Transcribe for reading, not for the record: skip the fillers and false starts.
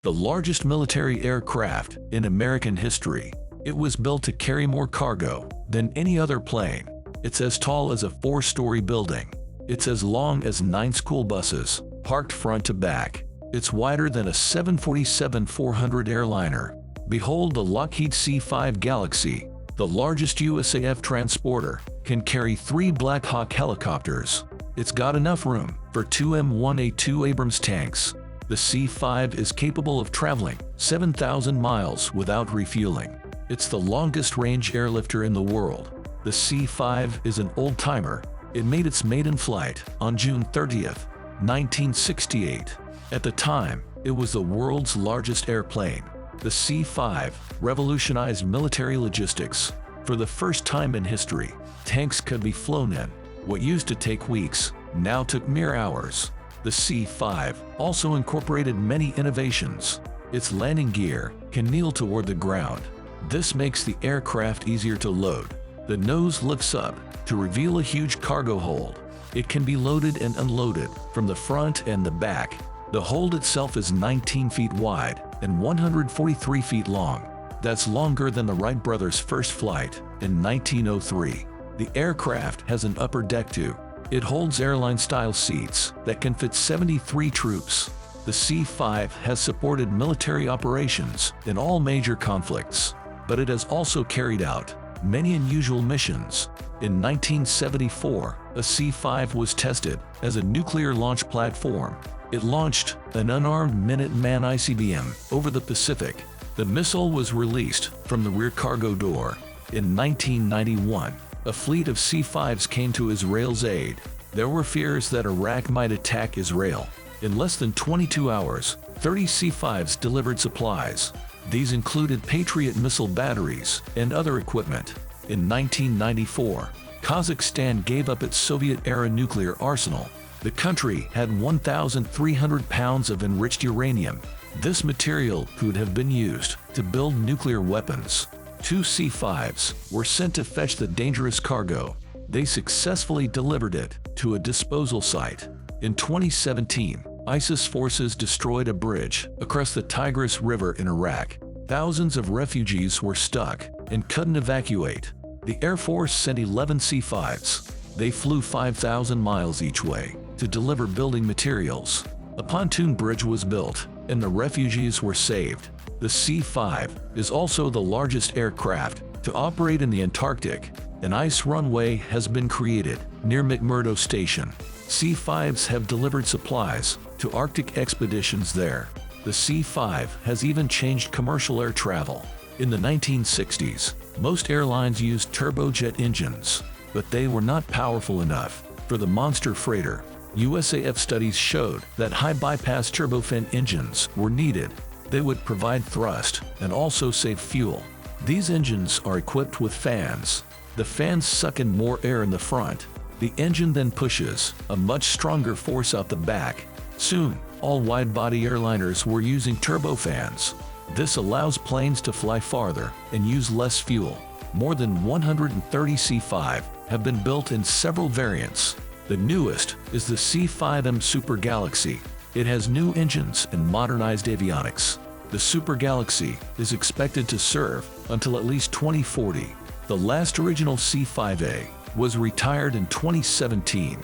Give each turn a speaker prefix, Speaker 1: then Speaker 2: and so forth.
Speaker 1: the largest military aircraft in American history. It was built to carry more cargo than any other plane. It's as tall as a 4-story building. It's as long as 9 school buses, parked front to back. It's wider than a 747-400 airliner. Behold the Lockheed C-5 Galaxy, the largest USAF transporter, can carry 3 Black Hawk helicopters. It's got enough room for 2 M1A2 Abrams tanks. The C-5 is capable of traveling 7,000 miles without refueling. It's the longest-range airlifter in the world. The C-5 is an old-timer. It made its maiden flight on June 30th, 1968. At the time, it was the world's largest airplane. The C-5 revolutionized military logistics. For the first time in history, tanks could be flown in. What used to take weeks now took mere hours. The C-5 also incorporated many innovations. Its landing gear can kneel toward the ground. This makes the aircraft easier to load. The nose lifts up to reveal a huge cargo hold. It can be loaded and unloaded from the front and the back. The hold itself is 19 feet wide and 143 feet long. That's longer than the Wright brothers' first flight in 1903. The aircraft has an upper deck too. It holds airline-style seats that can fit 73 troops. The C-5 has supported military operations in all major conflicts, but it has also carried out many unusual missions. In 1974, a C-5 was tested as a nuclear launch platform. It launched an unarmed Minuteman ICBM over the Pacific. The missile was released from the rear cargo door. In 1991, a fleet of C-5s came to Israel's aid. There were fears that Iraq might attack Israel. In less than 22 hours, 30 C-5s delivered supplies. These included Patriot missile batteries and other equipment. In 1994, Kazakhstan gave up its Soviet-era nuclear arsenal. The country had 1,300 pounds of enriched uranium. This material could have been used to build nuclear weapons. 2 C-5s were sent to fetch the dangerous cargo. They successfully delivered it to a disposal site. In 2017, ISIS forces destroyed a bridge across the Tigris River in Iraq. Thousands of refugees were stuck and couldn't evacuate. The Air Force sent 11 C-5s. They flew 5,000 miles each way to deliver building materials. A pontoon bridge was built, and the refugees were saved. The C-5 is also the largest aircraft to operate in the Antarctic. An ice runway has been created near McMurdo Station. C-5s have delivered supplies to Arctic expeditions there. The C-5 has even changed commercial air travel. In the 1960s, most airlines used turbojet engines, but they were not powerful enough for the monster freighter. USAF studies showed that high-bypass turbofan engines were needed. They would provide thrust and also save fuel. These engines are equipped with fans. The fans suck in more air in the front. The engine then pushes a much stronger force out the back. Soon, all wide-body airliners were using turbofans. This allows planes to fly farther and use less fuel. More than 130 C-5 have been built in several variants. The newest is the C-5M Super Galaxy. It has new engines and modernized avionics. The Super Galaxy is expected to serve until at least 2040. The last original C-5A was retired in 2017.